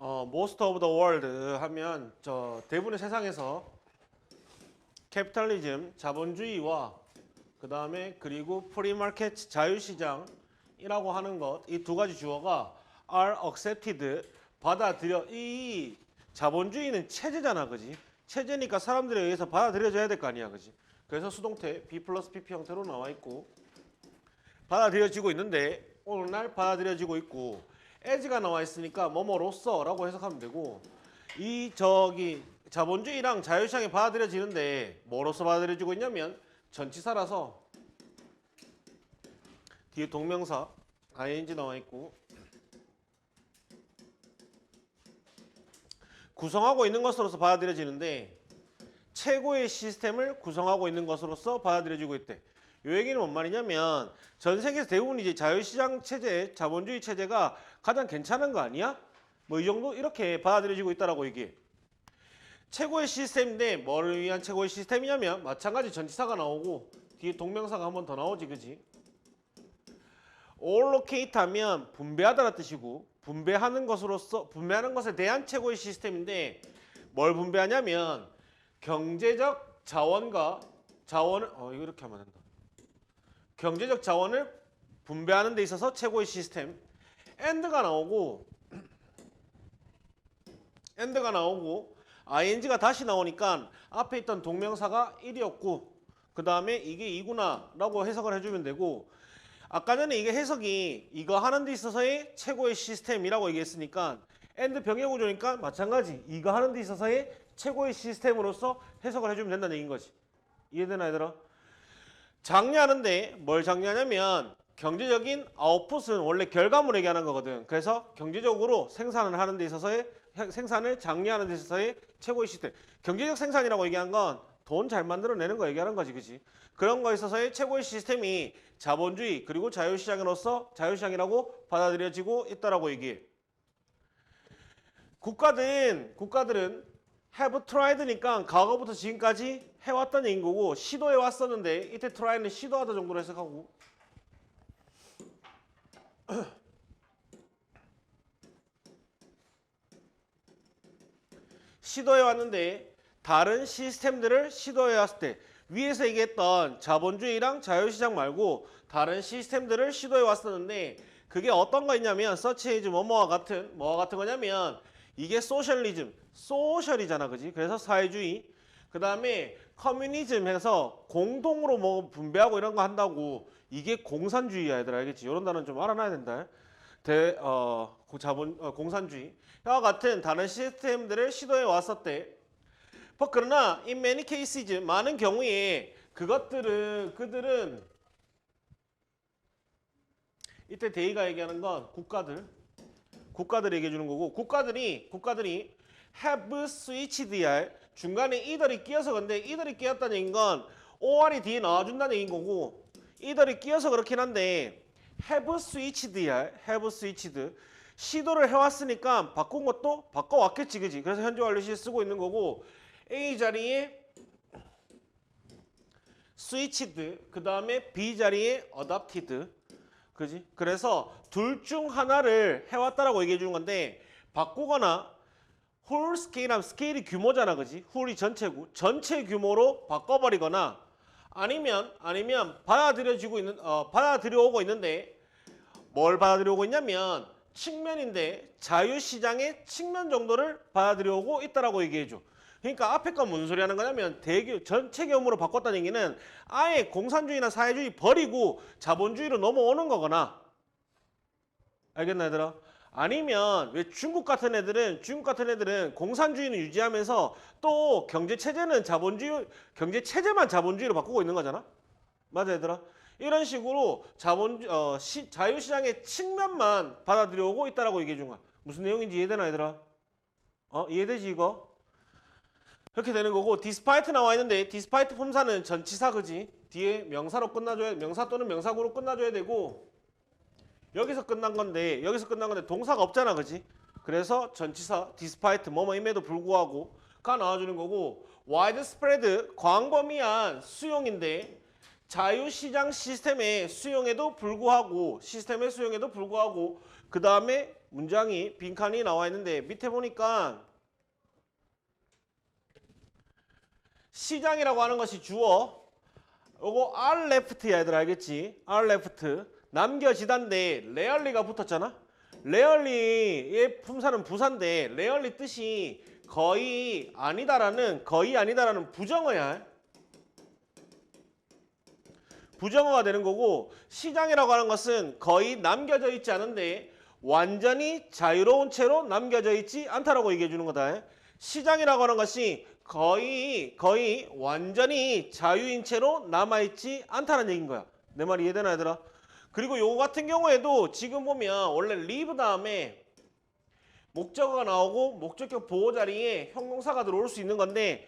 most of the world 하면 대부분의 세상에서 캐피탈리즘, 자본주의와 그 다음에 그리고 프리마켓, 자유시장이라고 하는 것, 이 두 가지 주어가 are accepted, 받아들여. 이 자본주의는 체제잖아, 그지? 체제니까 사람들에 의해서 받아들여져야 될 거 아니야, 그지? 그래서 수동태 B 플러스 PP 형태로 나와 있고 받아들여지고 있는데 오늘날 받아들여지고 있고 as가 나와 있으니까 뭐뭐로써 라고 해석하면 되고 자본주의랑 자유시장이 받아들여지는데 뭐로써 받아들여지고 있냐면 전치사라서 뒤에 동명사 ing 나와 있고 구성하고 있는 것으로서 받아들여지는데 최고의 시스템을 구성하고 있는 것으로서 받아들여지고 있대. 이 얘기는 뭔 말이냐면 전 세계에서 대부분 이제 자유시장 체제, 자본주의 체제가 가장 괜찮은 거 아니야? 뭐 이 정도 이렇게 받아들여지고 있다라고 얘기해. 최고의 시스템인데 뭐를 위한 최고의 시스템이냐면 마찬가지 전치사가 나오고 뒤에 동명사가 한 번 더 나오지, 그지? allocate 하면 분배하다라는 뜻이고 분배하는 것에 대한 최고의 시스템인데 뭘 분배하냐면 경제적 자원과 자원을 이거 이렇게 하면 된다. 경제적 자원을 분배하는 데 있어서 최고의 시스템. and가 나오고 ing가 다시 나오니까 앞에 있던 동명사가 1이었고 그 다음에 이게 2구나 라고 해석을 해주면 되고 아까 전에 이게 해석이 이거 하는 데 있어서의 최고의 시스템이라고 얘기했으니까 and 병의 구조니까 마찬가지 이거 하는 데 있어서의 최고의 시스템으로서 해석을 해주면 된다는 얘기인 거지. 이해되나 얘들아? 장려하는데 뭘 장려하냐면 경제적인 아웃풋은 원래 결과물 얘기하는 거거든. 그래서 경제적으로 생산을 하는 데 있어서의 생산을 장려하는 데 있어서의 최고의 시스템. 경제적 생산이라고 얘기한 건 돈 잘 만들어내는 거 얘기하는 거지, 그치? 그런 거에 있어서의 최고의 시스템이 자본주의 그리고 자유시장으로서 자유시장이라고 받아들여지고 있다라고 얘기해. 국가들은 have tried니까 과거부터 지금까지 해왔다는 얘기인 거고 시도해 왔었는데 이때 try는 시도하다 정도로 해석하고 시도해 왔는데 다른 시스템들을 시도해 왔을 때 위에서 얘기했던 자본주의랑 자유시장 말고 다른 시스템들을 시도해 왔었는데 그게 어떤 거 있냐면 such as 뭐뭐와 같은 거냐면 이게 소셜이잖아, 그지? 그래서 사회주의. 그 다음에 커뮤니즘 해서 공동으로 뭐 분배하고 이런 거 한다고 이게 공산주의야, 얘들아, 알겠지? 이런 단어는 좀 알아놔야 된다. 공산주의. 이와 같은 다른 시스템들을 시도해 왔었대. 그러나 in many cases 많은 경우에 그들은 이때 데이가 얘기하는 건 국가들 얘기해 주는 거고 국가들이 have switched 할 중간에 이들이 끼어서 근데 이들이 끼었다는 얘기인 건 or이 뒤에 나와준다는 얘기인 거고 이들이 끼어서 그렇긴 한데 have switched 시도를 해왔으니까 바꾼 것도 바꿔왔겠지, 그지? 그래서 현재 완료 시 쓰고 있는 거고 A 자리에 switched 그 다음에 B 자리에 adopted, 그지? 그래서 둘 중 하나를 해왔다라고 얘기해 주는 건데 바꾸거나 whole scale 하면 스케일이 규모잖아, 그지? whole이 전체고 전체 규모로 바꿔버리거나 아니면 받아들여오고 있는데 뭘 받아들여오고 있냐면 측면인데 자유시장의 측면 정도를 받아들여오고 있다라고 얘기해줘. 그러니까 앞에 건 무슨 소리 하는 거냐면 전체 규모로 바꿨다는 얘기는 아예 공산주의나 사회주의 버리고 자본주의로 넘어오는 거거나 알겠나 얘들아? 아니면 왜 중국 같은 애들은 공산주의는 유지하면서 또 경제체제만 자본주의로 바꾸고 있는 거잖아? 맞아 얘들아? 이런 식으로 자유시장의 측면만 받아들여오고 있다라고 얘기해 준 거야. 무슨 내용인지 이해되나 얘들아? 이해되지 이거? 그렇게 되는 거고 despite 나와 있는데 despite 품사는 전치사, 그지? 뒤에 명사 또는 명사구로 끝나줘야 되고 여기서 끝난 건데 동사가 없잖아, 그지? 그래서 전치사 despite 뭐뭐임에도 불구하고 가 나와주는 거고 widespread 광범위한 수용인데 자유시장 시스템의 수용에도 불구하고 그 다음에 문장이 빈칸이 나와 있는데 밑에 보니까 시장이라고 하는 것이 주어 요거 R left야 얘들아 알겠지? R left 남겨지단데 레얼리가 붙었잖아? 레얼리의 품사는 부사인데 레얼리 뜻이 거의 아니다라는 부정어야. 부정어가 되는 거고 시장이라고 하는 것은 거의 남겨져 있지 않은데 완전히 자유로운 채로 남겨져 있지 않다라고 얘기해 주는 거다. 시장이라고 하는 것이 거의 완전히 자유인 채로 남아있지 않다는 얘기인 거야. 내 말이 이해되나 얘들아? 그리고 요거 같은 경우에도 지금 보면 원래 leave 다음에 목적어가 나오고 목적격 보호 자리에 형용사가 들어올 수 있는 건데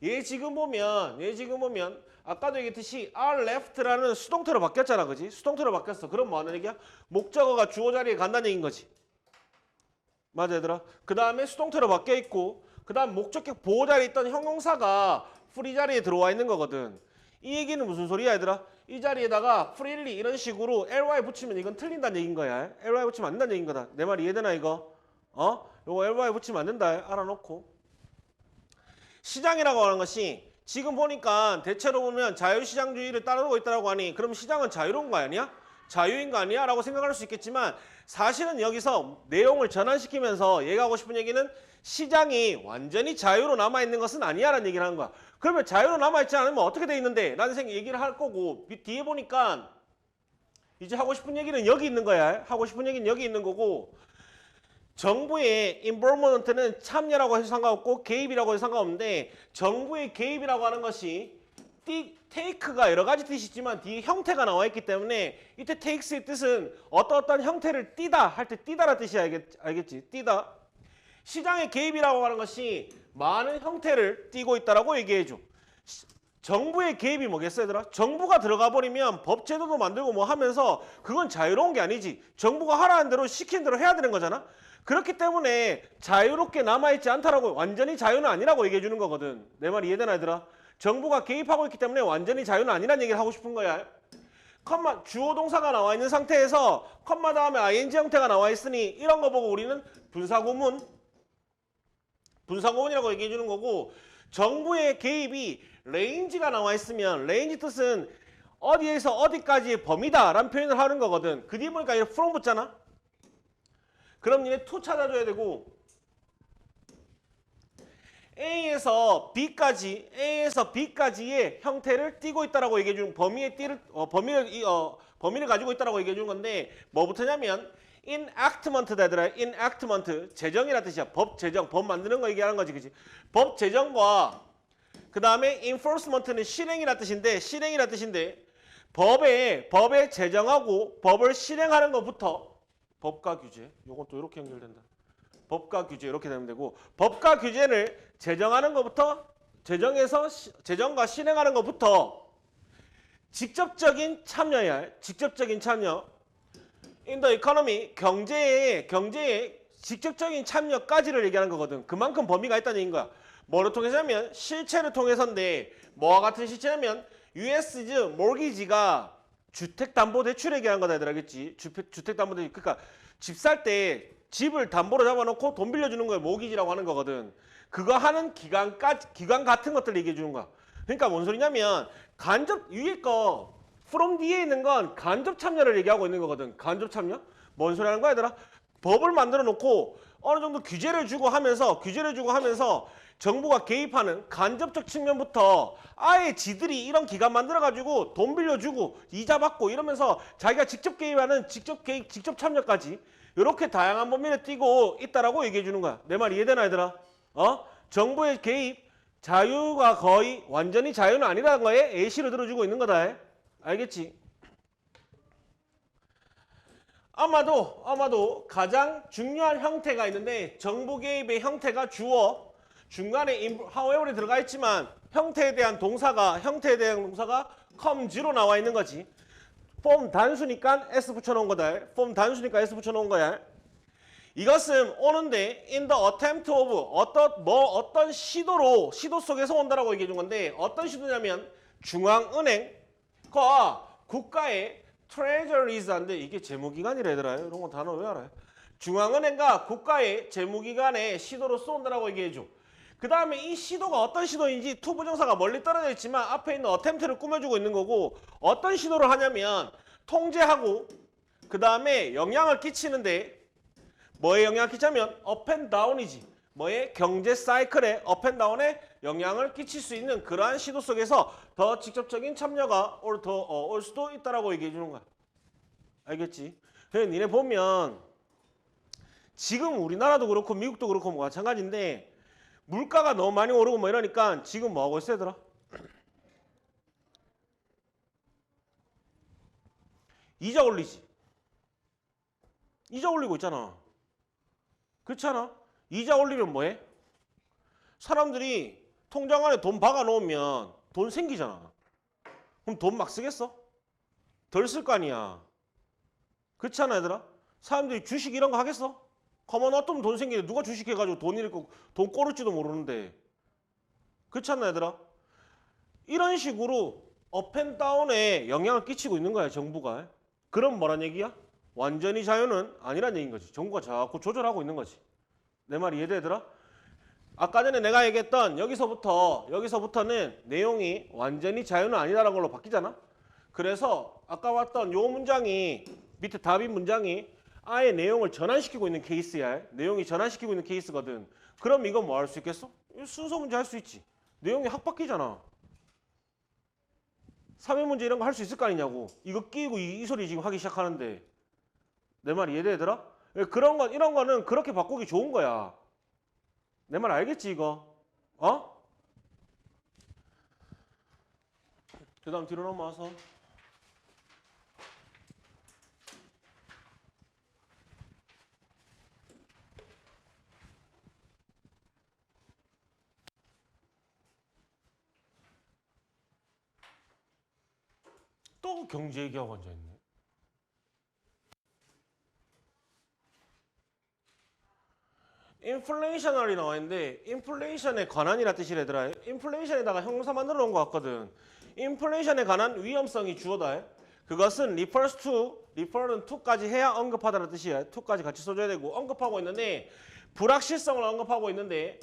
얘 지금 보면 아까도 얘기했듯이 R left라는 수동태로 바뀌었잖아. 그지? 수동태로 바뀌었어. 그럼 뭐 하는 얘기야? 목적어가 주어 자리에 간다는 얘기인 거지. 맞아 얘들아? 그 다음에 수동태로 바뀌어 있고 그 다음 목적격 보호 자리에 있던 형용사가 free 자리에 들어와 있는 거거든. 이 얘기는 무슨 소리야 얘들아? 이 자리에다가 freely 이런 식으로 ly 붙이면 이건 틀린다는 얘기인 거야. ly 붙이면 안 된다는 얘기인 거다. 내 말 이해되나 이거? 요거 ly 붙이면 안 된다. 알아놓고. 시장이라고 하는 것이 지금 보니까 대체로 보면 자유시장주의를 따르고 있다고 하니 그럼 시장은 자유로운 거 아니야? 자유인 거 아니야? 라고 생각할 수 있겠지만 사실은 여기서 내용을 전환시키면서 얘가 하고 싶은 얘기는 시장이 완전히 자유로 남아있는 것은 아니야 라는 얘기를 하는 거야. 그러면 자유로 남아있지 않으면 어떻게 돼 있는데? 라는 얘기를 할 거고 뒤에 보니까 이제 하고 싶은 얘기는 여기 있는 거야. 하고 싶은 얘기는 여기 있는 거고 정부의 involvement는 참여라고 해서 상관없고 개입이라고 해서 상관없는데 정부의 개입이라고 하는 것이 take가 여러 가지 뜻이 있지만 뒤에 형태가 나와 있기 때문에 이때 takes의 뜻은 어떤 형태를 띠다 할 때 띠다라는 뜻이 알겠지? 띠다. 시장의 개입이라고 하는 것이 많은 형태를 띠고 있다라고 얘기해줘. 정부의 개입이 뭐겠어 얘들아? 정부가 들어가 버리면 법 제도도 만들고 뭐 하면서 그건 자유로운 게 아니지. 정부가 하라는 대로 시킨 대로 해야 되는 거잖아. 그렇기 때문에 자유롭게 남아있지 않다라고 완전히 자유는 아니라고 얘기해 주는 거거든. 내 말 이해되나 얘들아? 정부가 개입하고 있기 때문에 완전히 자유는 아니라는 얘기를 하고 싶은 거야. 컴마 주어 동사가 나와 있는 상태에서 컴마 다음에 ing 형태가 나와 있으니 이런 거 보고 우리는 분사구문이라고 얘기해 주는 거고 정부의 개입이 레인지가 나와 있으면 레인지 뜻은 어디에서 어디까지의 범위다 라는 표현을 하는 거거든. 그 뒤에 보니까 얘 from 붙잖아. 그럼 얘네 to 찾아줘야 되고 A에서 B까지의 형태를 띠고 있다라고 얘기해 주는 범위를 가지고 있다라고 얘기해 주는 건데 뭐부터냐면 enactment다 얘들아. enactment 제정이라 뜻이야. 법 제정, 법 만드는 거 얘기하는 거지, 그지? 법 제정과 그 다음에 enforcement는 실행이라 뜻인데 법에 제정하고 법을 실행하는 것부터 법과 규제. 요건 또 이렇게 연결된다. 법과 규제 이렇게 되면 되고 법과 규제를 제정하는 것부터 제정과 실행하는 것부터 직접적인 참여야. 직접적인 참여. In the economy 경제에 직접적인 참여까지를 얘기하는 거거든. 그만큼 범위가 있다는 얘기인 거야. 뭐를 통해서냐면 실체를 통해서인데 뭐와 같은 실체냐면 US's mortgage가 주택담보대출 얘기하는 거다 얘들아. 알겠지? 주택담보대출. 그러니까 집 살 때 집을 담보로 잡아놓고 돈 빌려주는 거에 모기지라고 하는 거거든. 그거 하는 기간 같은 것들 얘기해 주는 거야. 그러니까 뭔 소리냐면 위에 거 from 뒤에 있는 건 간접 참여를 얘기하고 있는 거거든. 간접 참여? 뭔 소리 하는 거야 얘들아? 법을 만들어 놓고 어느 정도 규제를 주고 하면서 정부가 개입하는 간접적 측면부터 아예 지들이 이런 기관 만들어가지고 돈 빌려주고 이자 받고 이러면서 자기가 직접 개입하는 직접 참여까지 이렇게 다양한 범위를 띄고 있다라고 얘기해 주는 거야. 내 말 이해되나 얘들아? 정부의 개입, 자유가 거의 완전히 자유는 아니라는 거에 예시를 들어주고 있는 거다. 알겠지? 아마도 가장 중요한 형태가 있는데 정부 개입의 형태가 주어 중간에 however이 들어가 있지만 형태에 대한 동사가 come로 나와 있는 거지. form 단수니까 s 붙여놓은 거다. form 단수니까 s 붙여놓은 거야. 이것은 오는데 in the attempt of 어떤 시도 속에서 온다라고 얘기해 준 건데 어떤 시도냐면 중앙은행과 국가의 트레저리즈인데 이게 재무기관이라 얘들아. 이런 거 단어 왜 알아요? 중앙은행과 국가의 재무기관의 시도로 쏜다라고 얘기해줘. 그 다음에 이 시도가 어떤 시도인지 투부정사가 멀리 떨어져 있지만 앞에 있는 어템트를 꾸며주고 있는 거고 어떤 시도를 하냐면 통제하고 그 다음에 영향을 끼치는데 뭐에 영향을 끼치냐면 업앤다운이지. 뭐에 경제 사이클에 업앤다운에 영향을 끼칠 수 있는 그러한 시도 속에서 더 직접적인 참여가 올 수도 있다라고 얘기해 주는 거야. 알겠지? 그래서 니네 보면 지금 우리나라도 그렇고 미국도 그렇고 뭐 마찬가지인데 물가가 너무 많이 오르고 뭐 이러니까 지금 뭐 하고 있어 얘들아? 이자 올리지. 이자 올리고 있잖아. 그렇지 않아? 이자 올리면 뭐해? 사람들이 통장 안에 돈 박아 놓으면 돈 생기잖아. 그럼 돈 막 쓰겠어? 덜 쓸 거 아니야. 그렇지 않아 얘들아? 사람들이 주식 이런 거 하겠어? 가만 놔두면 돈 생기는데 누가 주식해가지고 돈 잃고 돈 꼬를지도 모르는데. 그렇지 않나 얘들아? 이런 식으로 업앤다운에 영향을 끼치고 있는 거야 정부가. 그럼 뭐란 얘기야? 완전히 자유는 아니란 얘기인 거지. 정부가 자꾸 조절하고 있는 거지. 내 말 이해돼 얘들아? 아까 전에 내가 얘기했던 여기서부터는 내용이 완전히 자유는 아니다라는 걸로 바뀌잖아. 그래서 아까 봤던 요 문장이 밑에 답인 문장이 아예 내용을 전환시키고 있는 케이스야. 내용이 전환시키고 있는 케이스거든. 그럼 이건 뭐 할 수 있겠어? 순서 문제 할 수 있지. 내용이 확 바뀌잖아. 3회 문제 이런 거 할 수 있을 거 아니냐고. 이거 끼고 이 소리 지금 하기 시작하는데. 내 말 이해돼 얘들아? 그런 건 이런 거는 그렇게 바꾸기 좋은 거야. 내 말 알겠지 이거? 어? 그 다음 뒤로 넘어와서 또 경제 얘기하고 앉아있네. 인플레이셔널이 나와 있는데 인플레이션에 관한이라 뜻이라 얘들아. 인플레이션에다가 형용사 만들어 놓은 것 같거든. 인플레이션에 관한 위험성이 주어다. 그것은 refers to는 to까지 해야 언급하다는 뜻이야. to까지 같이 써줘야 되고 언급하고 있는데 불확실성을 언급하고 있는데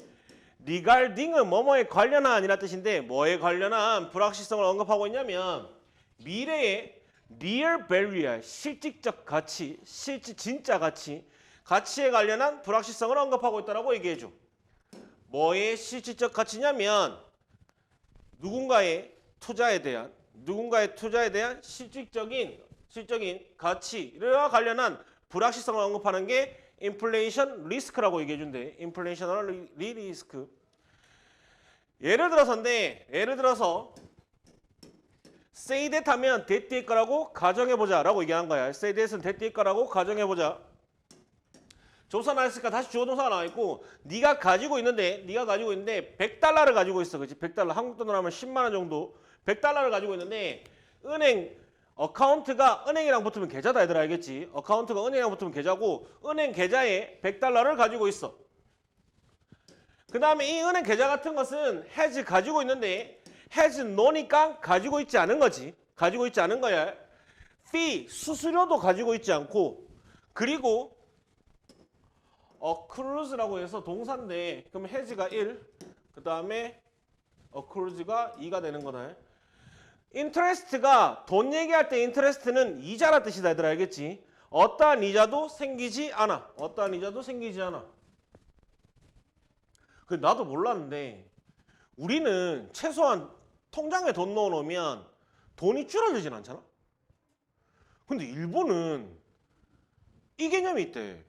regarding은 뭐뭐에 관련한이라 뜻인데 뭐에 관련한 불확실성을 언급하고 있냐면 미래의 real value야. 실질적 가치, 진짜 가치에 관련한 불확실성을 언급하고 있다라고 얘기해줘. 뭐의 실질적 가치냐면 누군가의 투자에 대한 실질적인 가치와 관련한 불확실성을 언급하는 게 인플레이션 리스크라고 얘기해준대. 인플레이셔널 리스크. 예를 들어서 say that 하면 that 뒤에 거라고 가정해보자 라고 얘기한 거야. say that은 that 뒤에 거라고 가정해보자. 조사 나왔으니까 다시 주어 동사가 나와 있고 네가 가지고 있는데 100달러를 가지고 있어. 그렇지? 100달러 한국 돈으로 하면 10만 원 정도. 100달러를 가지고 있는데 은행 어카운트가 은행이랑 붙으면 계좌다 얘들아. 알겠지? 어카운트가 은행이랑 붙으면 계좌고 은행 계좌에 100달러를 가지고 있어. 그 다음에 이 은행 계좌 같은 것은 has 가지고 있는데 has no니까 가지고 있지 않은 거지. 가지고 있지 않은 거야. fee 수수료도 가지고 있지 않고 그리고 accrues라고 해서 동사인데 그럼 has가 1, 그 다음에 accrues가 2가 되는 거다. interest가 돈 얘기할 때 interest는 이자라 뜻이다 얘들아. 알겠지? 어떠한 이자도 생기지 않아. 그 나도 몰랐는데 우리는 최소한 통장에 돈 넣어놓으면 돈이 줄어들진 않잖아. 근데 일본은 이 개념이 있대.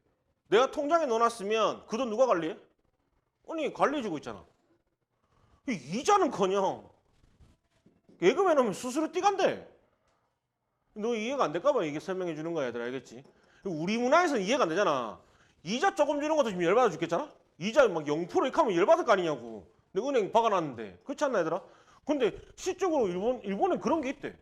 내가 통장에 넣어놨으면 그 돈 누가 관리해? 은행이 관리해주고 있잖아. 이자는커녕 예금해 놓으면 수수료 띠간대. 너 이해가 안 될까봐 이게 설명해 주는 거야 얘들아. 알겠지? 우리 문화에서는 이해가 안 되잖아. 이자 조금 주는 것도 지금 열받아 죽겠잖아. 이자 막 0% 이렇게 하면 열받을 거 아니냐고. 내가 은행 박아놨는데. 그렇지 않나 얘들아? 근데 실적으로 일본에 그런 게 있대.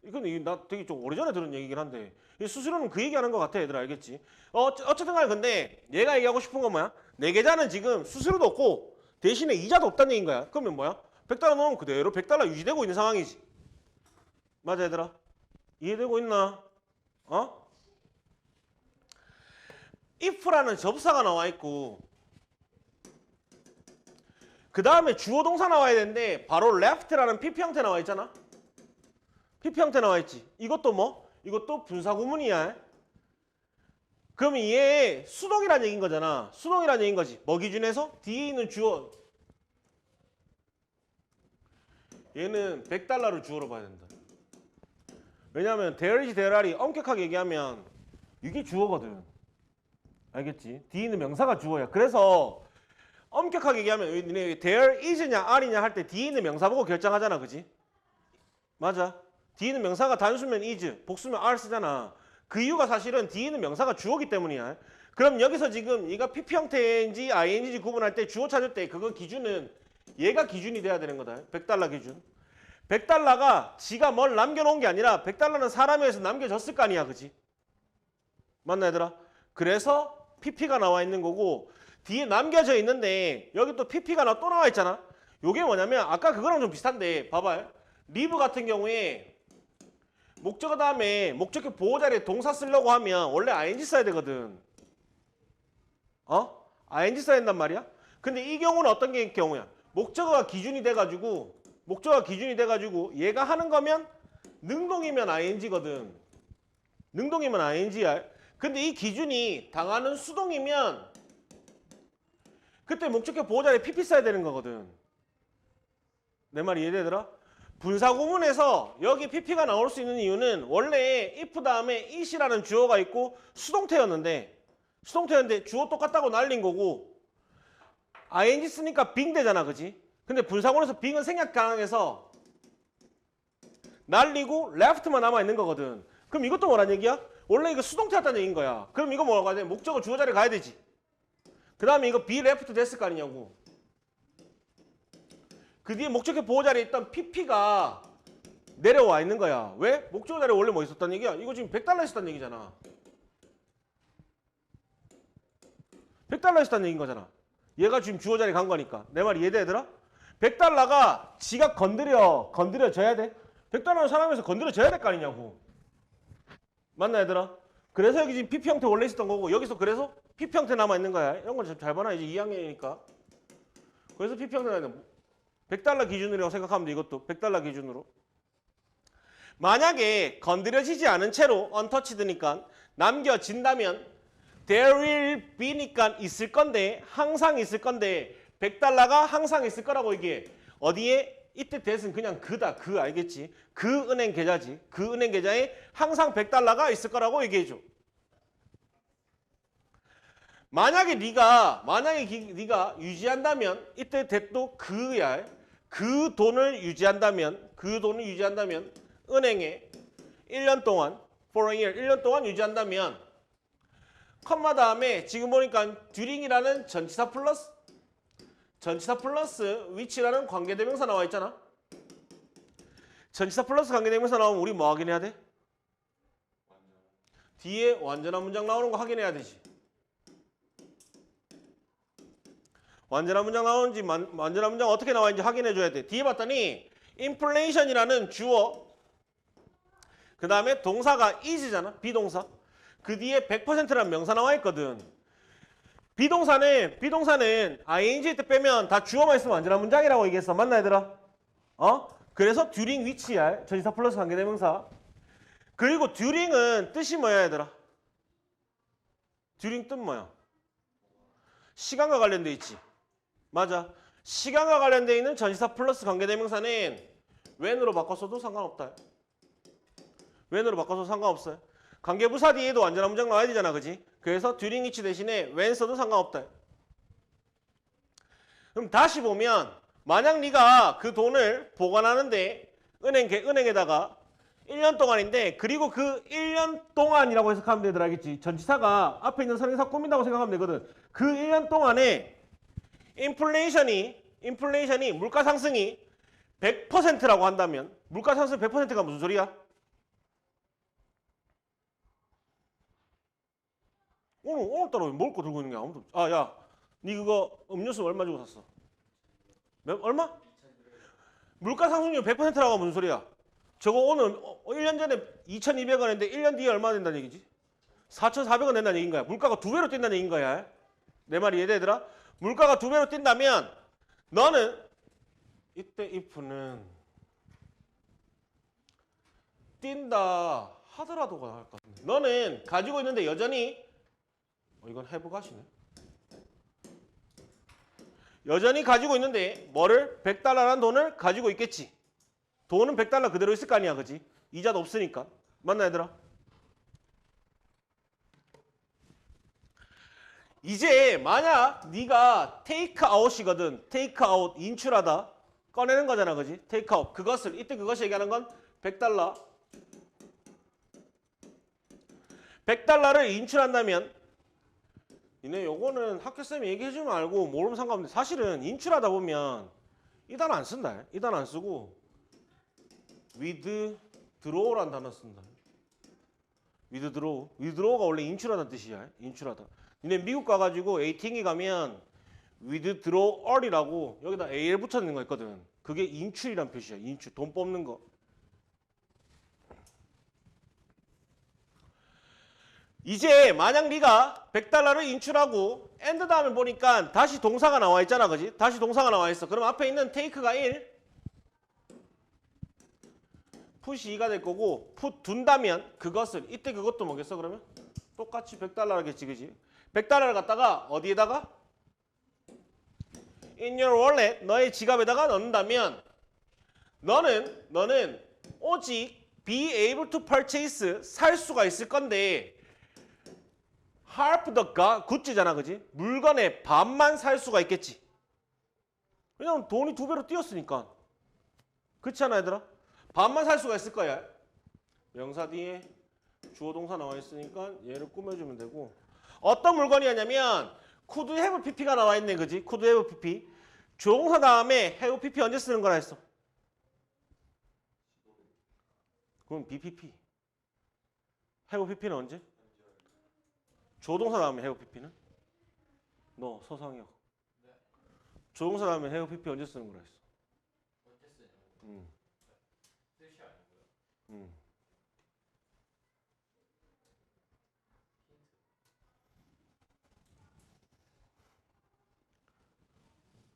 이건 나 되게 좀 오래전에 들은 얘기긴 한데 수수료는 그 얘기하는 것 같아 얘들아. 알겠지? 어쨌든 간에 근데 얘가 얘기하고 싶은 건 뭐야? 내 계좌는 지금 수수료도 없고 대신에 이자도 없다는 얘기인 거야. 그러면 뭐야? 100달러 넣으면 그대로 100달러 유지되고 있는 상황이지. 맞아 얘들아? 이해되고 있나? 어? if라는 접사가 나와 있고 그 다음에 주어 동사 나와야 되는데 바로 left라는 PP 형태 나와 있잖아. PP 형태 나와 있지. 이것도 뭐? 이것도 분사구문이야. 그럼 얘 수동이란 얘기인 거잖아. 수동이란 얘기인 거지. 뭐 기준에서? 뒤에 있는 주어. 얘는 100달러를 주어로 봐야 된다. 왜냐하면 there is, there are이 엄격하게 얘기하면 이게 주어거든. 알겠지? 뒤에 있는 명사가 주어야. 그래서 엄격하게 얘기하면 there is냐 are냐 할 때 뒤에 있는 명사 보고 결정하잖아. 그지? 맞아. 뒤에 있는 명사가 단수면 is, 복수면 are 쓰잖아. 그 이유가 사실은 뒤에 있는 명사가 주어기 때문이야. 그럼 여기서 지금 얘가 PP 형태인지 ing인지 구분할 때 주어 찾을 때 그거 기준은 얘가 기준이 돼야 되는 거다. 100달러 기준. 100달러가 지가 뭘 남겨놓은 게 아니라 100달러는 사람에 의해서 남겨졌을 거 아니야. 그지? 맞나 얘들아? 그래서 PP가 나와 있는 거고 뒤에 남겨져 있는데 여기 또 PP가 또 나와 있잖아. 요게 뭐냐면 아까 그거랑 좀 비슷한데 봐봐요. 리브 같은 경우에 목적어 다음에 목적격 보호 자리에 동사 쓰려고 하면 원래 ing 써야 되거든. ing 써야 된단 말이야. 근데 이 경우는 어떤 게 경우야? 목적어가 기준이 돼가지고 얘가 하는 거면 능동이면 ing거든. 능동이면 ing야. 근데 이 기준이 당하는 수동이면 그때 목적격 보호 자리에 PP 써야 되는 거거든. 내 말 이해되더라? 분사구문에서 여기 PP가 나올 수 있는 이유는 원래 if 다음에 it이라는 주어가 있고 수동태였는데 주어 똑같다고 날린 거고 ing 쓰니까 being 되잖아. 그지? 근데 분사구문에서 being은 생략 가능해서 날리고 left만 남아있는 거거든. 그럼 이것도 뭐란 얘기야? 원래 이거 수동태였다는 얘기인 거야. 그럼 이거 뭐라고 해야 돼? 목적어 주어 자리에 가야 되지. 그 다음에 이거 be left 됐을 거 아니냐고. 그 뒤에 목적격 보호 자리에 있던 PP가 내려와 있는 거야. 왜? 목적어 자리에 원래 뭐 있었단 얘기야? 이거 지금 100달러 있었단 얘기잖아. 100달러 있었단 얘기인 거잖아. 얘가 지금 주어 자리에 간 거니까. 내 말 이해돼 얘들아? 100달러가 지가 건드려져야 돼? 100달러는 사람에서 건드려져야 될 거 아니냐고. 맞나 얘들아? 그래서 여기 지금 PP 형태 원래 있었던 거고 여기서 그래서 PP 형태 남아있는 거야. 이런 건 잘 봐놔. 이제 2학년이니까. 그래서 PP 형태 남아있는 거야. 100달러 기준으로 생각하면 돼. 이것도 100달러 기준으로. 만약에 건드려지지 않은 채로 untouched니까 남겨진다면 there will be니까 있을 건데 항상 있을 건데 100달러가 항상 있을 거라고 얘기해. 어디에? 이때 that은 그냥 그다. 그 알겠지? 그 은행 계좌지. 그 은행 계좌에 항상 100달러가 있을 거라고 얘기해줘. 만약에 네가 유지한다면 이때 that도 그야. 그 돈을 유지한다면 은행에 1년 동안 for a year 1년 동안 유지한다면 컴마 다음에 지금 보니까 during이라는 전치사 플러스 which라는 관계대명사 나와 있잖아. 전치사 플러스 관계대명사 나오면 우리 뭐 확인해야 돼? 뒤에 완전한 문장 나오는 거 확인해야 되지. 완전한 문장 나오는지 완전한 문장 어떻게 나와있는지 확인해 줘야 돼. 뒤에 봤더니 inflation이라는 주어 그 다음에 동사가 is잖아. 비동사. 그 뒤에 100%라는 명사 나와 있거든. 비동사는 ing 때 빼면 다 주어만 있으면 완전한 문장이라고 얘기했어. 맞나 얘들아? 그래서 during which야. 전치사 플러스 관계대명사. 그리고 during은 뜻이 뭐야 얘들아? during 뜻 뭐야? 시간과 관련돼 있지. 맞아. 시간과 관련돼 있는 전치사 플러스 관계대명사는 when으로 바꿨어도 상관없다. when으로 바꿔서 상관없어요. 관계부사 뒤에도 완전한 문장 나와야 되잖아. 그지? 그래서 during which 대신에 when 써도 상관없다. 그럼 다시 보면 만약 네가 그 돈을 보관하는데 은행에다가 1년 동안인데 그리고 그 1년 동안이라고 해석하면 되더라. 알겠지? 전치사가 앞에 있는 선행사 꾸민다고 생각하면 되거든. 그 1년 동안에 인플레이션이 물가 상승이 100%라고 한다면 물가 상승 100%가 무슨 소리야? 오늘따라 왜 먹을 거 들고 있는 게 아무도 없지? 야, 니 그거 음료수 얼마 주고 샀어? 얼마? 물가 상승률 100%라고 하면 무슨 소리야? 저거 오늘 1년 전에 2,200원 했는데 1년 뒤에 얼마 된다는 얘기지? 4,400원 된다는 얘기인 거야. 물가가 2배로 뛴다는 얘기인 거야. 내 말이 이해되더라? 물가가 2배로 뛴다면 너는 이때 if는 뛴다 하더라도가 나을 것 같은데. 너는 가지고 있는데 여전히 이건 해부가시네. 여전히 가지고 있는데 뭐를? 100달러라는 돈을 가지고 있겠지. 돈은 100달러 그대로 있을 거 아니야. 그지? 이자도 없으니까. 맞나 얘들아? 이제 만약 네가 테이크아웃이거든. 테이크아웃 인출하다. 꺼내는 거잖아. 그지? 테이크아웃. 그것을 이때 그것이 얘기하는 건 100달러. 100달러를 인출한다면 니네 요거는 학교쌤이 얘기해주면 알고 모르면 상관없는데 사실은 인출하다 보면 이 단어 안 쓴다. 이 단어 안 쓰고 withdraw라는 단어 쓴다. withdraw가 원래 인출하다는 뜻이야. 인출하다. 니네 미국 가가지고 ATM기 가면 withdrawal이라고 여기다 AL 붙여있는 거 있거든. 그게 인출이란 표시야. 인출. 돈 뽑는 거. 이제 만약 네가 100달러를 인출하고 엔드 다음에 보니까 다시 동사가 나와 있잖아. 그지? 다시 동사가 나와 있어. 그럼 앞에 있는 take가 1, 푸시 2가 될 거고 풋 둔다면 그것을 이때 그것도 뭐겠어 그러면? 똑같이 100달러겠지. 그지? 100달러를 갖다가 어디에다가? in your wallet 너의 지갑에다가 넣는다면 너는 오직 be able to purchase 살 수가 있을 건데 half the 굿즈잖아. 그지? 물건의 반만 살 수가 있겠지. 왜냐면 돈이 2배로 뛰었으니까. 그렇지 않아 얘들아? 반만 살 수가 있을 거야. 명사 뒤에 주어 동사 나와 있으니까 얘를 꾸며주면 되고 어떤 물건이었냐면 could have pp가 나와 있네. 그지? could have pp 주어 동사 다음에 have pp 언제 쓰는 거라 했어? 그럼 bpp have pp는 언제? 조동사 다음에 have pp는? 너 서상혁. 조동사 다음에 have pp 언제 쓰는 거라 했어? 언제 쓰는 뜻이 아니고요.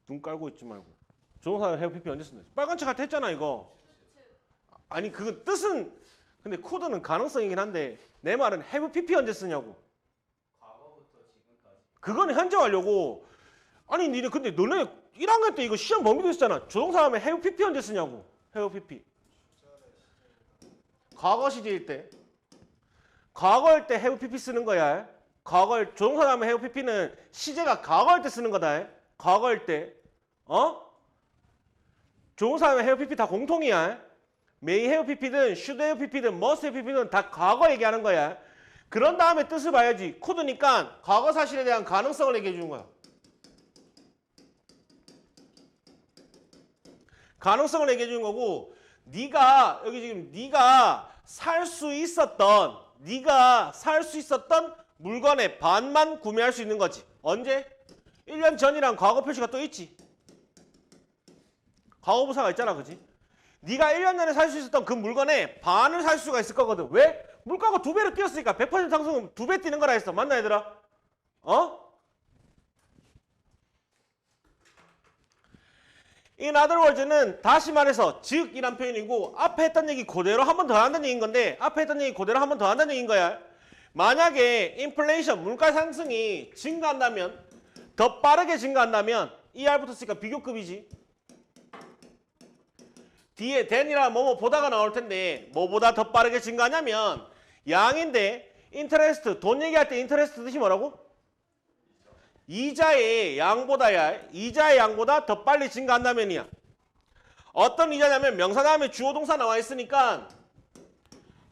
눈 깔고 있지 말고. 조동사 다음에 have pp 언제 쓴다? 빨간 책 같아 했잖아 이거. 아니 그 뜻은 근데 코드는 가능성이긴 한데 내 말은 have pp 언제 쓰냐고. 그거는 현재 완료고. 아니 니네 근데 너네 1학년 때 이거 시험 범위도 있었잖아. 조동사 하면 have pp 언제 쓰냐고. have pp. 과거 시제일 때. 과거일 때 have pp 쓰는 거야. 과거일 조동사 하면 have pp는 시제가 과거일 때 쓰는 거다. 과거일 때. 조동사 하면 have pp 다 공통이야. may have pp든 should have pp든 must have pp든 다 과거 얘기하는 거야. 그런 다음에 뜻을 봐야지. 코드니까 과거 사실에 대한 가능성을 얘기해 주는 거야. 가능성을 얘기해 주는 거고 네가 여기 지금 네가 살 수 있었던 물건의 반만 구매할 수 있는 거지. 언제? 1년 전이랑 과거 표시가 또 있지. 과거부사가 있잖아. 그지? 네가 1년 전에 살 수 있었던 그 물건의 반을 살 수가 있을 거거든. 왜? 물가가 2배로 뛰었으니까 100% 상승은 2배 뛰는 거라 했어. 맞나 얘들아? In other words는 다시 말해서 즉이란 표현이고 앞에 했던 얘기 그대로 한 번 더 한다는 얘기인 건데 앞에 했던 얘기 그대로 한 번 더 한다는 얘기인 거야. 만약에 인플레이션 물가 상승이 증가한다면 더 빠르게 증가한다면 ER 붙었으니까 비교급이지. 뒤에 than이랑 뭐뭐 보다가 나올 텐데 뭐보다 더 빠르게 증가하냐면 양인데 인터레스트 돈 얘기할 때 인터레스트 뜻이 뭐라고? 이자의 양보다야. 이자의 양보다 더 빨리 증가한다면이야. 어떤 이자냐면 명사 다음에 주어 동사 나와 있으니까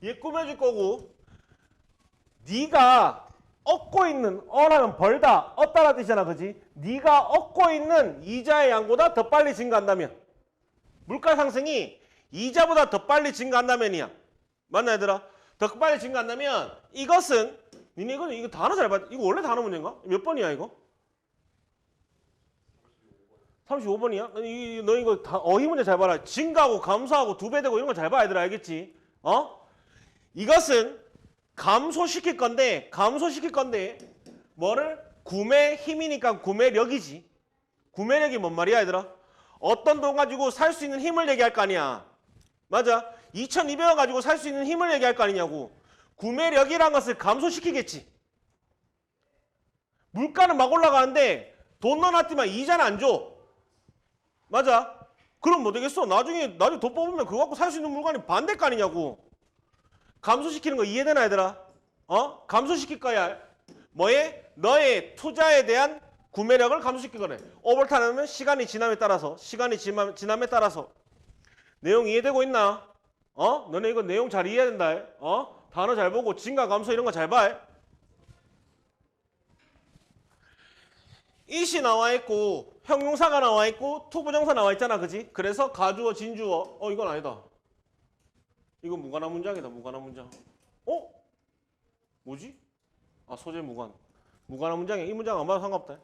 얘 꾸며줄 거고 네가 얻고 있는 어라면 벌다 얻다라 뜻이잖아. 그지? 네가 얻고 있는 이자의 양보다 더 빨리 증가한다면 물가 상승이 이자보다 더 빨리 증가한다면이야. 맞나 얘들아? 더 빨리 증가한다면 이것은 니네 이거 단어 잘 봐. 이거 원래 단어 문제인가? 몇 번이야 이거? 35번이야? 너 이거 다 어휘 문제 잘 봐라. 증가하고 감소하고 2배 되고 이런 거 잘 봐, 얘들아. 알겠지? 이것은 감소시킬 건데 뭐를? 구매 힘이니까 구매력이지. 구매력이 뭔 말이야, 얘들아? 어떤 돈 가지고 살 수 있는 힘을 얘기할 거 아니야. 맞아. 2,200원 가지고 살 수 있는 힘을 얘기할 거 아니냐고. 구매력이란 것을 감소시키겠지. 물가는 막 올라가는데 돈 넣어놨지만 이자는 안 줘. 맞아. 그럼 뭐 되겠어? 나중에 돈 뽑으면 그거 갖고 살 수 있는 물건이 반대 거 아니냐고. 감소시키는 거 이해되나, 얘들아? 감소시킬 거야. 뭐에? 너의 투자에 대한 구매력을 감소시킬 거래. 오버타임은 시간이 지남에 따라서 내용 이해되고 있나? 너네 이거 내용 잘 이해해야 된다. 단어 잘 보고 증가 감소 이런 거 잘 봐. it이 나와 있고 형용사가 나와 있고 투부정사 나와 있잖아, 그지? 그래서 가주어 진주어. 이건 아니다. 이건 무관한 문장이다. 무관한 문장. 뭐지? 소재 무관. 무관한 문장이야. 이 문장 안 봐도 상관없다.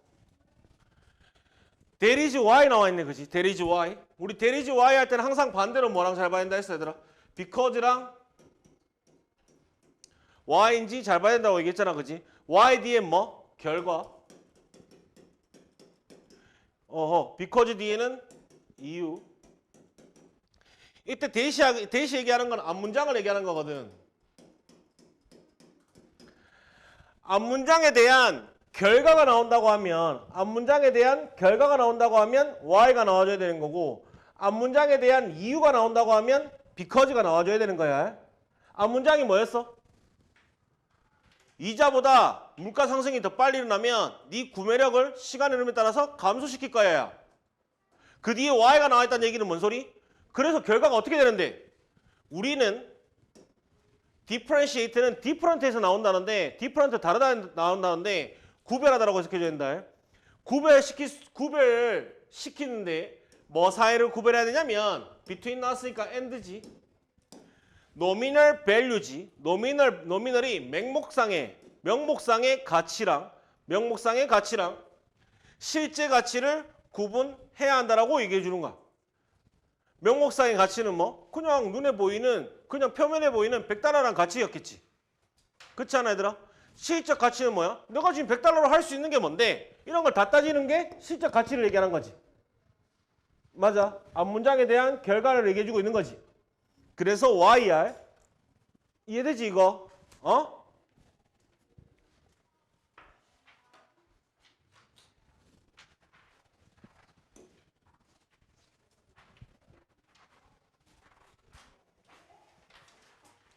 There is why 나와 있네, 그지? There is why. 우리 there is why 할 때는 항상 반대로 뭐랑 잘 봐야 된다 했어, 얘들아? because랑 why인지 잘 봐야 된다고 얘기했잖아, 그지? why 뒤에 뭐? 결과. because 뒤에는 이유. 이때 대시 얘기하는 건 앞문장을 얘기하는 거거든. 앞문장에 대한 결과가 나온다고 하면 why가 나와줘야 되는 거고, 앞문장에 대한 이유가 나온다고 하면 because가 나와줘야 되는 거야. 앞문장이 뭐였어? 이자보다 물가 상승이 더 빨리 일어나면 네 구매력을 시간의 흐름에 따라서 감소시킬 거야. 그 뒤에 y가 나와 있다는 얘기는 뭔 소리? 그래서 결과가 어떻게 되는데? 우리는 differentiate는 different에서 나온다는데 different 다르다 나온다는데 구별하다라고 해석해줘야 된다. 구별시키는데 뭐 사이를 구별해야 되냐면 between 나왔으니까 and지. nominal value지. nominal이 명목상의 가치랑 실제 가치를 구분해야 한다라고 얘기해 주는 거야. 명목상의 가치는 뭐? 그냥 눈에 보이는, 그냥 표면에 보이는 $100란 가치였겠지. 그렇지 않아, 얘들아? 실적 가치는 뭐야? 내가 지금 $100로 할 수 있는 게 뭔데? 이런 걸 다 따지는 게 실적 가치를 얘기하는 거지. 맞아. 앞문장에 대한 결과를 얘기해 주고 있는 거지. 그래서 YR. 이해되지, 이거?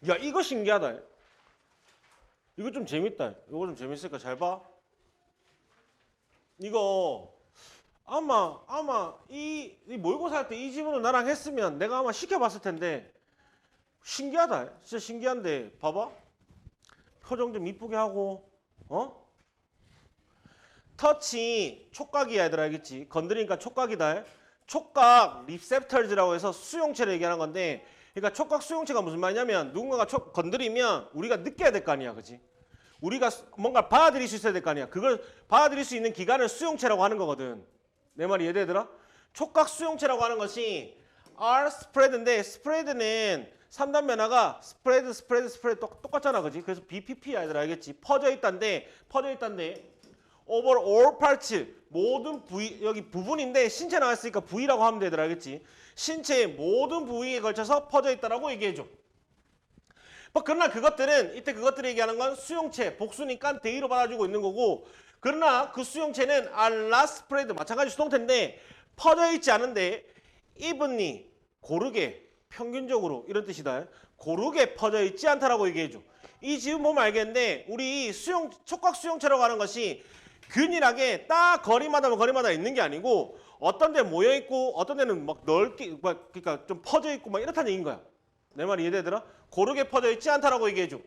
야, 이거 신기하다. 이거 좀 재밌다. 이거 좀 재밌으니까 잘 봐. 이거 아마 이 모의고사 할 때 이 지문을 나랑 했으면 내가 아마 시켜봤을 텐데 신기하다. 진짜 신기한데 봐봐. 표정 좀 이쁘게 하고 터치 촉각이야, 얘들아. 알겠지? 건드리니까 촉각이다. 촉각 리셉터즈라고 해서 수용체를 얘기하는 건데, 그러니까 촉각 수용체가 무슨 말이냐면 누군가가 건드리면 우리가 느껴야 될 거 아니야, 그지? 우리가 뭔가 받아들일 수 있어야 될 거 아니야. 그걸 받아들일 수 있는 기관을 수용체라고 하는 거거든. 내 말이 이해되더라? 촉각 수용체라고 하는 것이 R 스프레드인데, 스프레드는 3단 변화가 스프레드 똑같잖아, 그지? 그래서 BPP야, 얘들아. 알겠지? 퍼져 있단데 over all parts, 모든 부위, 여기 부분인데 신체 나왔으니까 부위라고 하면 되더라. 알겠지? 신체의 모든 부위에 걸쳐서 퍼져 있다라고 얘기해줘. 그러나 그것들을 얘기하는 건 수용체, 복수니까 대의로 받아주고 있는 거고, 그러나 그 수용체는 are not spread, 마찬가지 수동태인데 퍼져 있지 않은데 evenly, 고르게, 평균적으로 이런 뜻이다. 고르게 퍼져 있지 않다라고 얘기해줘. 이 지금 보면 알겠는데 우리 촉각 수용체라고 하는 것이 균일하게 딱 거리마다 있는 게 아니고 어떤 데 모여 있고 어떤 데는 막 넓게 그러니까 좀 퍼져 있고 막 이렇다는 얘기인 거야. 내 말이 이해되더라? 고르게 퍼져 있지 않다라고 얘기해 줘.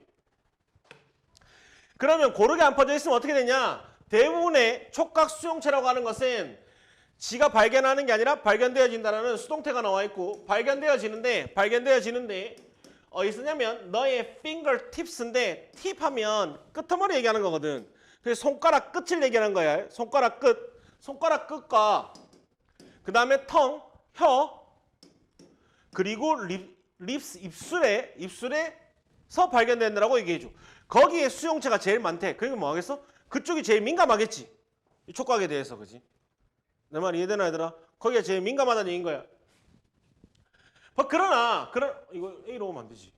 그러면 고르게 안 퍼져 있으면 어떻게 되냐? 대부분의 촉각 수용체라고 하는 것은 지가 발견하는 게 아니라 발견되어진다라는 수동태가 나와 있고, 발견되어지는데 어디 쓰냐면 너의 fingertips인데 팁하면 끄트머리 얘기하는 거거든. 그래서 손가락 끝을 얘기하는 거야. 손가락 끝과 그 다음에 tongue, 혀, 그리고 립스, 입술에서 발견된다라고 얘기해줘. 거기에 수용체가 제일 많대. 그러니까 뭐 하겠어? 그쪽이 제일 민감하겠지. 이 촉각에 대해서, 그지? 내 말 이해되나 얘들아? 거기가 제일 민감하다는 얘기인 거야. 그러나 이거 A로 오면 안 되지.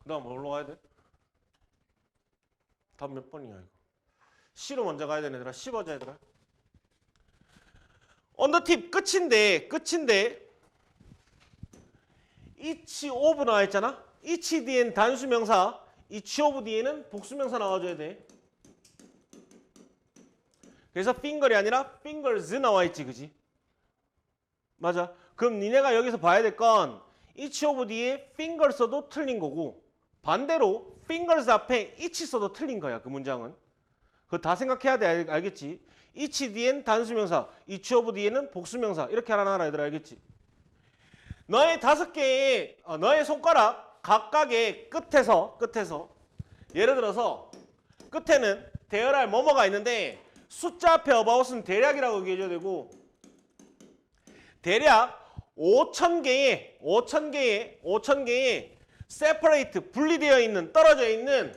그 다음 뭘로 가야 돼? 답 몇 번이야 이거? C로 먼저 가야 되네 얘들아. C 보자 얘들아. 언더팁 끝인데 each of 나와 있잖아. each 뒤엔 단수명사, each of 뒤에는 복수명사 나와줘야 돼. 그래서 finger이 아니라 fingers 나와 있지, 그지? 맞아. 그럼 니네가 여기서 봐야 될 건 each of 뒤에 finger 써도 틀린 거고, 반대로 fingers 앞에 each 써도 틀린 거야. 그 문장은. 그거 다 생각해야 돼. 알겠지? each 뒤엔 단수명사, each of 뒤에는 복수명사. 이렇게 하나 얘들아. 알겠지? 너의 5개의 너의 손가락 각각의 끝에서 예를 들어서 끝에는 대열할 뭐뭐가 있는데 숫자 앞에 about은 대략이라고 얘기해줘야 되고, 대략 5,000개의 separate 분리되어 있는, 떨어져 있는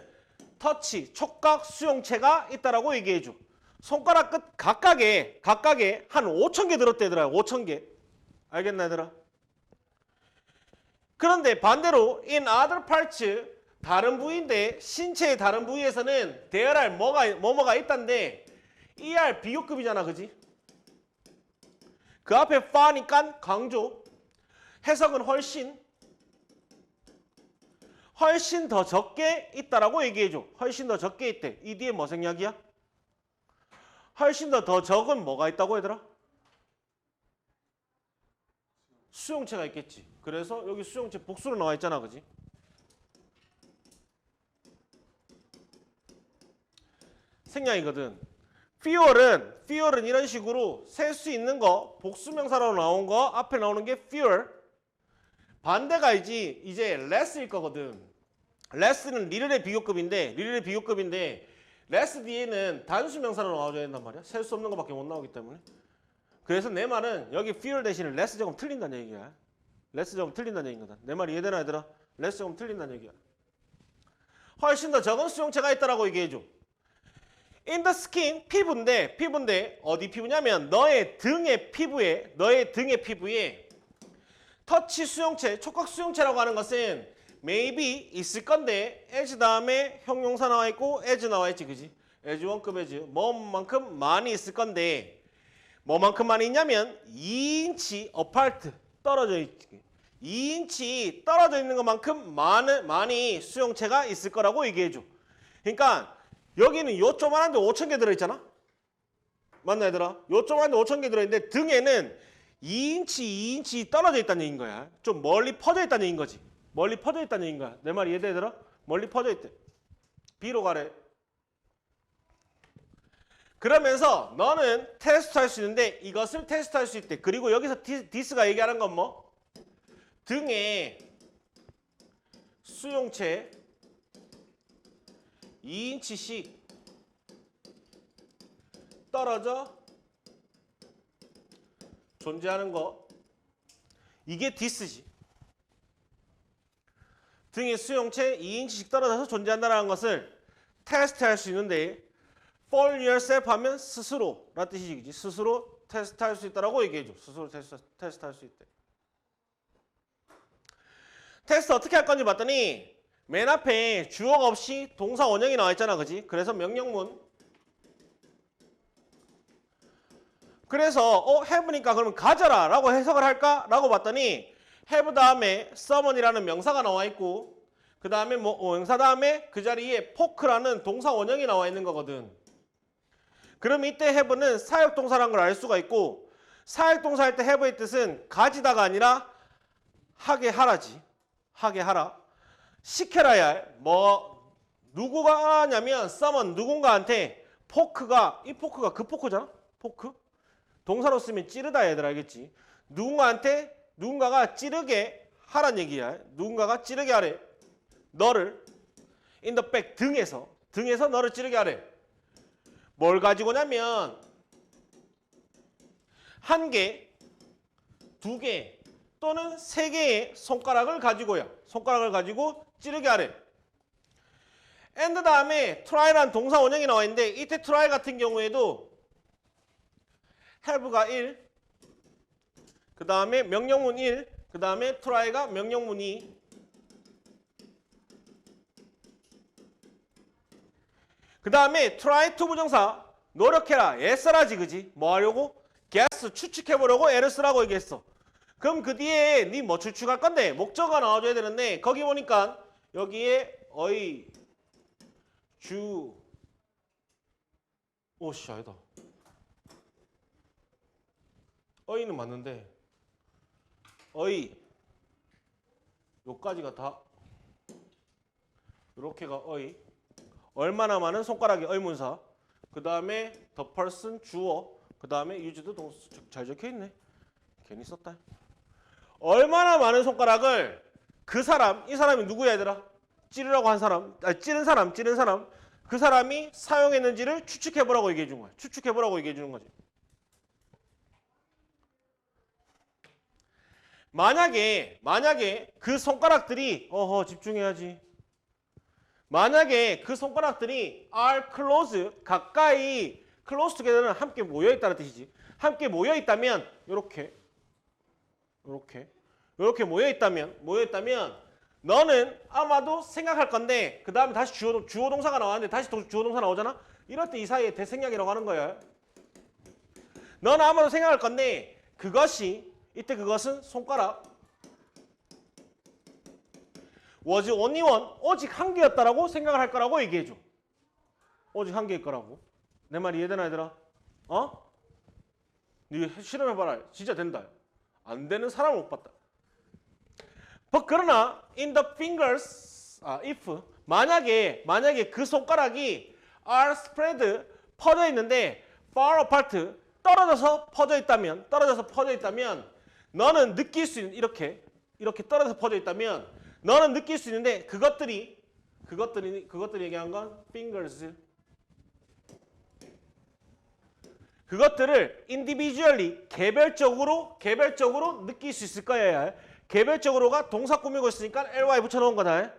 터치, 촉각 수용체가 있다라고 얘기해줘. 손가락 끝 각각에 한 5,000개 들었대 얘들아. 5,000개. 알겠나 얘들아? 그런데 반대로 in other parts, 다른 부위인데 신체의 다른 부위에서는 대열할 뭐뭐가 있단데 ER 비교급이잖아, 그지? 그 앞에 far니까 강조, 해석은 훨씬 더 적게 있다라고 얘기해줘. 훨씬 더 적게 있대. 이 뒤에 뭐 생략이야? 훨씬 더 적은 뭐가 있다고 얘들아? 수용체가 있겠지. 그래서 여기 수용체 복수로 나와 있잖아, 그지? 생략이거든. fear은 이런 식으로 셀 수 있는 거, 복수명사로 나온 거 앞에 나오는 게 fear. 반대가 이제 less일 거거든. less는 리를의 비교급인데 less 뒤에는 단수명사로 나와줘야 된단 말이야. 셀 수 없는 거밖에 못 나오기 때문에. 그래서 내 말은 여기 fear 대신에 less 조금 틀린다는 얘기야. less 조금 틀린다는 얘기거든. 내 말 이해되나 얘들아? less 조금 틀린다는 얘기야. 훨씬 더 적은 수용체가 있다라고 얘기해줘. in the skin, 피부인데 어디 피부냐면 너의 등의 피부에 터치 수용체, 촉각 수용체라고 하는 것은 maybe 있을 건데 as 다음에 형용사 나와 있고 as 나와 있지, 그지? as 원급 as 뭐만큼 많이 있을 건데 뭐만큼 많이 있냐면 2인치 apart 떨어져 있지. 2인치 떨어져 있는 것만큼 많이 수용체가 있을 거라고 얘기해줘. 그러니까 여기는 요 조만한데 5,000개 들어있잖아? 맞나 얘들아? 요 조만한데 5,000개 들어있는데 등에는 2인치 떨어져 있다는 얘기인 거야. 좀 멀리 퍼져 있다는 얘기인 거지. 멀리 퍼져 있다는 얘기인 거야. 내 말 이해돼 얘들아? 멀리 퍼져 있대. B로 가래. 그러면서 너는 테스트할 수 있는데 이것을 테스트할 수 있대. 그리고 여기서 디스가 얘기하는 건 뭐? 등에 수용체 2인치씩 떨어져 존재하는 거. 이게 디스지. 등의 수용체 2인치씩 떨어져서 존재한다는 것을 테스트할 수 있는데 for yourself 하면 스스로라는 뜻이지. 스스로 테스트할 수 있다라고 얘기해줘. 스스로 테스트할 수 있대. 테스트 어떻게 할 건지 봤더니 맨 앞에 주어가 없이 동사 원형이 나와 있잖아, 그지? 그래서 명령문. 그래서 have니까 그러면 가져라 라고 해석을 할까? 라고 봤더니 have 다음에 summon이라는 명사가 나와 있고 그 다음에 명사 다음에 그 자리에 포크라는 동사 원형이 나와 있는 거거든. 그럼 이때 have는 사역동사라는 걸 알 수가 있고 사역동사 할 때 have의 뜻은 가지다가 아니라 하게 하라지. 하게 하라. 시켜라야 할. 누구가 하냐면 summon 누군가한테 포크가 이 포크가 그 포크잖아. 포크. 동사로 쓰면 찌르다 얘들 알겠지. 누군가가 찌르게 하란 얘기야. 누군가가 찌르게 하래. 너를 in the back 등에서 너를 찌르게 하래. 뭘 가지고냐면 한 개, 두 개 또는 세 개의 손가락을 가지고요. 손가락을 가지고 찌르기 하래. and 다음에 try라는 동사 원형이 나와 있는데 이때 try 같은 경우에도 have가 1, 그 다음에 명령문 1, 그 다음에 try가 명령문 2. 그 다음에 try to 부정사 노력해라, 애써라지, 그지? 뭐 하려고? guess, 추측해보려고 애를 쓰라고 얘기했어. 그럼 그 뒤에 니 뭐 추측할 건데? 목적어가 나와줘야 되는데 거기 보니까 여기에 어이, 주, 오씨 아니다. 어이는 맞는데 어이 요까지가 다 요렇게가 어이, 얼마나 많은 손가락이 의문사, 그 다음에 the person 주어, 그 다음에 used 동사. 잘 적혀있네. 괜히 썼다. 얼마나 많은 손가락을 그 사람, 이 사람이 누구야 얘들아? 찌르라고 한 사람, 아니 찌른 사람, 그 사람이 사용했는지를 추측해보라고 얘기해 준 거야. 추측해보라고 얘기해 주는 거지. 만약에 그 손가락들이 집중해야지. 만약에 그 손가락들이 are close, 가까이, close together는 함께 모여있다는 뜻이지. 함께 모여있다면 요렇게 모여있다면 너는 아마도 생각할 건데 그 다음에 다시 주어 동사가 나왔는데 다시 주어 동사 나오잖아. 이럴 때 이 사이에 대생략이라고 하는 거야. 너는 아마도 생각할 건데 이때 그것은 손가락 was only one, 오직 한 개였다라고 생각을 할 거라고 얘기해줘. 오직 한 개일 거라고. 내 말 이해되나 얘들아? 니 실험해봐라. 진짜 된다. 안 되는 사람을 못 봤다. 그러나 in the fingers, if 만약에 그 손가락이 are spread, 퍼져 있는데 far apart, 떨어져서 퍼져 있다면 너는 느낄 수 있는, 이렇게 떨어져서 퍼져 있다면 너는 느낄 수 있는데 그것들이 얘기한 건 fingers, 그것들을 individually, 개별적으로 느낄 수 있을 거야. 개별적으로가 동사 꾸미고 있으니까 ly 붙여놓은 거다.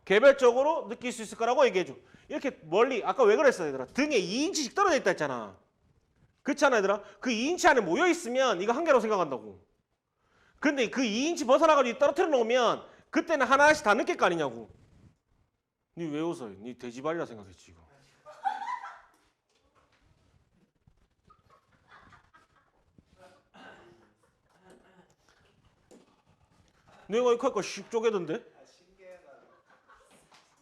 개별적으로 느낄 수 있을 거라고 얘기해줘. 이렇게 멀리, 아까 왜 그랬어 얘들아? 등에 2인치씩 떨어져 있다 했잖아. 그렇지 않아 얘들아? 그 2인치 안에 모여있으면 이거 한 개라고 생각한다고. 근데 그 2인치 벗어나가지고 떨어뜨려 놓으면 그때는 하나씩 다 느낄 거 아니냐고. 니 왜 웃어? 니 돼지발이라 생각했지 이거. 내가 이거 하니까 씩 쪼개던데?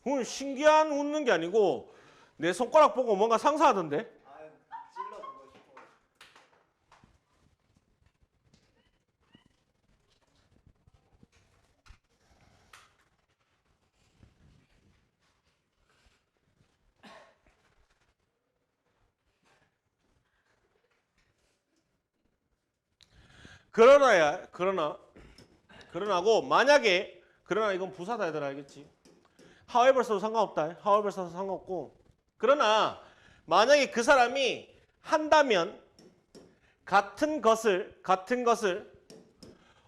오늘 신기한 웃는 게 아니고 내 손가락 보고 뭔가 상상하던데? 찔러보고 싶어. 그러나고 만약에 그러나 이건 부사다 얘들아 알겠지? however 써도 상관없다. however 써도 상관없고 그러나 만약에 그 사람이 한다면 같은 것을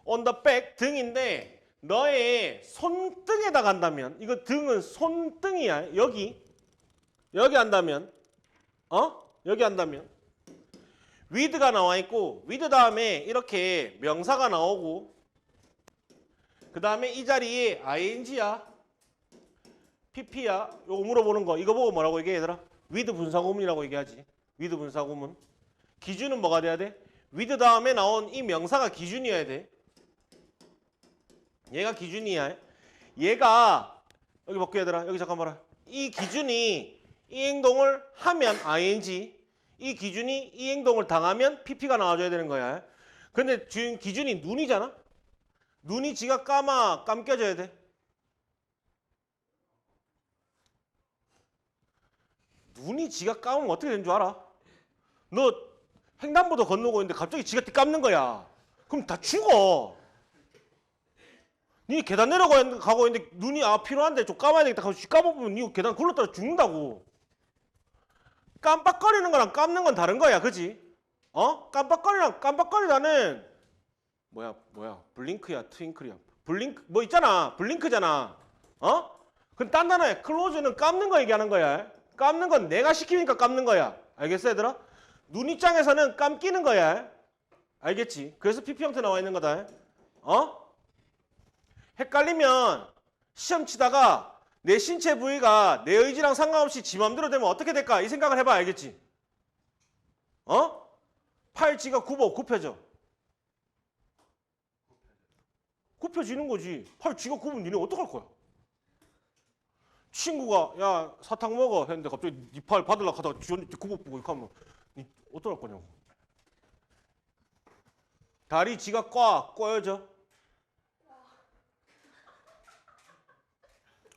on the back 등인데 너의 손등에다 간다면 이거 등은 손등이야. 여기 한다면 여기 한다면 with가 나와 있고 with 다음에 이렇게 명사가 나오고 그 다음에 이 자리에 ing야 pp야. 요거 물어보는 거 이거 보고 뭐라고 얘기해 얘들아? with 분사구문이라고 얘기하지. with 분사구문. 기준은 뭐가 돼야 돼? with 다음에 나온 이 명사가 기준이어야 돼. 얘가 기준이야. 얘가 여기 볼게 얘들아. 여기 잠깐 봐라. 이 기준이 이 행동을 하면 ing, 이 기준이 이 행동을 당하면 pp가 나와줘야 되는 거야. 근데 지금 기준이 눈이잖아. 눈이 지가 감겨져야 돼. 눈이 지가 감으면 어떻게 되는 줄 알아? 너 횡단보도 건너고 있는데 갑자기 지가 감는 거야. 그럼 다 죽어. 니 계단 내려가고 있는데 눈이 필요한데 좀 감아야 되겠다 하고 감아보면 니 계단 굴렀다가 죽는다고. 깜빡거리는 거랑 감는 건 다른 거야. 그지? 깜빡거리다는 뭐야 블링크야 트윙클이야 블링크 뭐 있잖아 블링크잖아 그럼 딴 단어에 클로즈는 감는 거 얘기하는 거야. 감는 건 내가 시키니까 감는 거야. 알겠어 얘들아? 눈 입장에서는 감기는 거야. 알겠지? 그래서 PP 형태 나와 있는 거다. 헷갈리면 시험 치다가 내 신체 부위가 내 의지랑 상관없이 지 맘대로 되면 어떻게 될까? 이 생각을 해봐. 알겠지? 팔 지가 굽혀져. 굽혀지는 거지. 팔 지가 굽으면 니네 어떡할 거야? 친구가 야 사탕 먹어 했는데 갑자기 니 팔 받으려고 하다가 굽어보고 이렇게 하면 니 어떡할 거냐고. 다리 지가 꼬여져.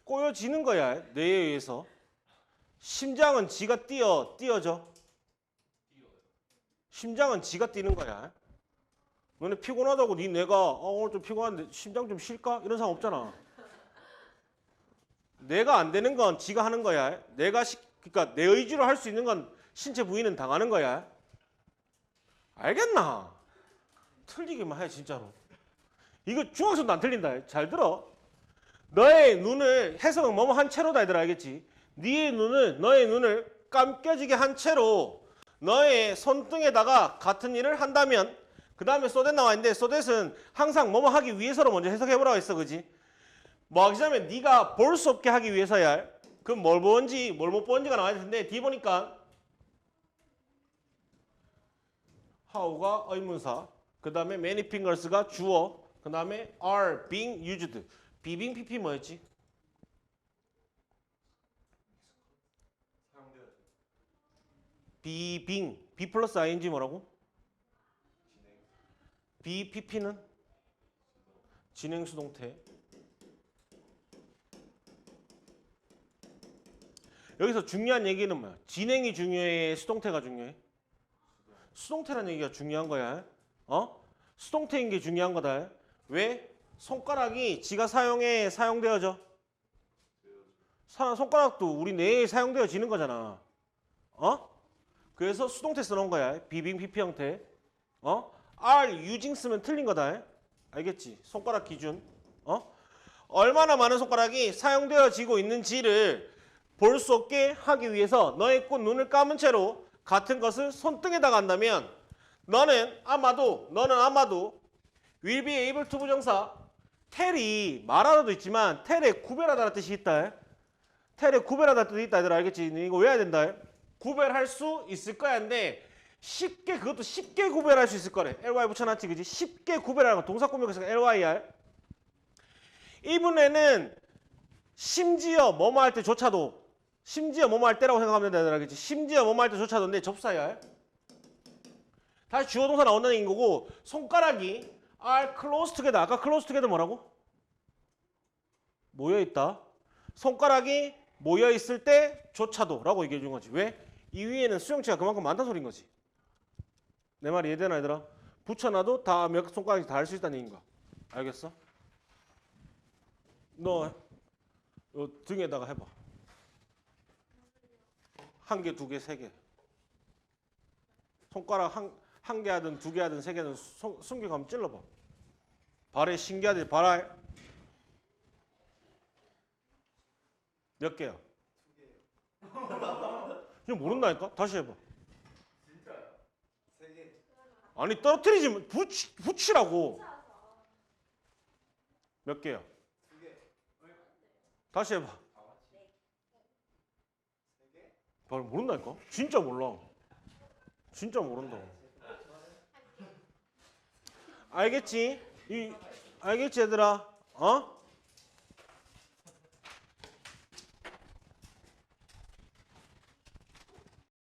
꼬여지는 거야. 뇌에 의해서. 심장은 지가 뛰어져. 심장은 지가 뛰는 거야. 너네 피곤하다고 네 뇌가 오늘 좀 피곤한데 심장 좀 쉴까? 이런 상황 없잖아. 내가 안 되는 건 지가 하는 거야. 그러니까 내 의지로 할 수 있는 건 신체 부위는 당하는 거야. 알겠나? 틀리기만 해 진짜로. 이거 중학생도 안 틀린다. 잘 들어. 너의 눈을 해석은 뭐뭐 한 채로다 얘들아 알겠지? 너의 눈을 감겨지게 한 채로 너의 손등에다가 같은 일을 한다면 그 다음에 소댓 나와 있는데 소댓은 항상 뭐뭐 하기 위해서로 먼저 해석해보라고 했어. 그지? 뭐 하기 전에 네가 볼 수 없게 하기 위해서야. 그럼 뭘 보는지 뭘 못 보는지가 나와야 되는데 뒤에 보니까 how가 의문사 그 다음에 many fingers가 주어 그 다음에 are being used 비빙 PP 뭐였지? 비빙 B 플러스 ing 뭐라고? BPP는 진행수동태. 여기서 중요한 얘기는 뭐야? 진행이 중요해? 수동태가 중요해? 수동태라는 얘기가 중요한 거야. 수동태인 게 중요한 거다. 왜? 손가락이 지가 사용되어져. 손가락도 우리 뇌에 사용되어지는 거잖아. 그래서 수동태 써놓은 거야. 비빙 PP 형태. are using 쓰면 틀린 거다. 알겠지? 손가락 기준. 얼마나 많은 손가락이 사용되어지고 있는지를 볼 수 없게 하기 위해서 너의 눈을 감은 채로 같은 것을 손등에다가 한다면 너는 아마도 will be able to 부정사 tell이 말하다도 있지만 tell에 구별하다는 뜻이 있다. tell에 구별하다는 뜻이 있다. 얘들아 알겠지? 이거 외워야 된다. 구별할 수 있을 거야. 근데 그것도 쉽게 구별할 수 있을 거래. ly 붙여놨지 그지? 쉽게 구별하는 거. 동사 꾸미고서 lyr. 이분에는 심지어 뭐뭐 할 때조차도 심지어 뭐뭐 할 때라고 생각하면 된다. 알겠지? 심지어 뭐뭐 할 때조차도인데 접사야. 다시 주어 동사 나온다는 얘기인 거고 손가락이 are close together. 아까 close together 뭐라고? 모여있다. 손가락이 모여있을 때조차도 라고 얘기해 준 거지. 왜? 이 위에는 수용체가 그만큼 많다는 소린 거지. 내 말이 이해되나 얘들아? 붙여놔도 다 몇 손가락이 다 할 수 있다는 얘기인가? 알겠어? 너 요 등에다가 해봐. 한 개, 두 개, 세 개. 손가락 한 개 하든 두 개 하든 세 개 하든 숨기고 한번 찔러봐. 발에 신기하지? 발에 몇 개야? 이거 모른다니까? 다시 해봐. 진짜요? 3개. 아니 떨어뜨리지 마. 붙이라고. 몇 개야? 2개. 다시 해봐. 3개? 발 모른다니까? 진짜 몰라. 진짜 모른다. 알겠지? 알겠지 얘들아?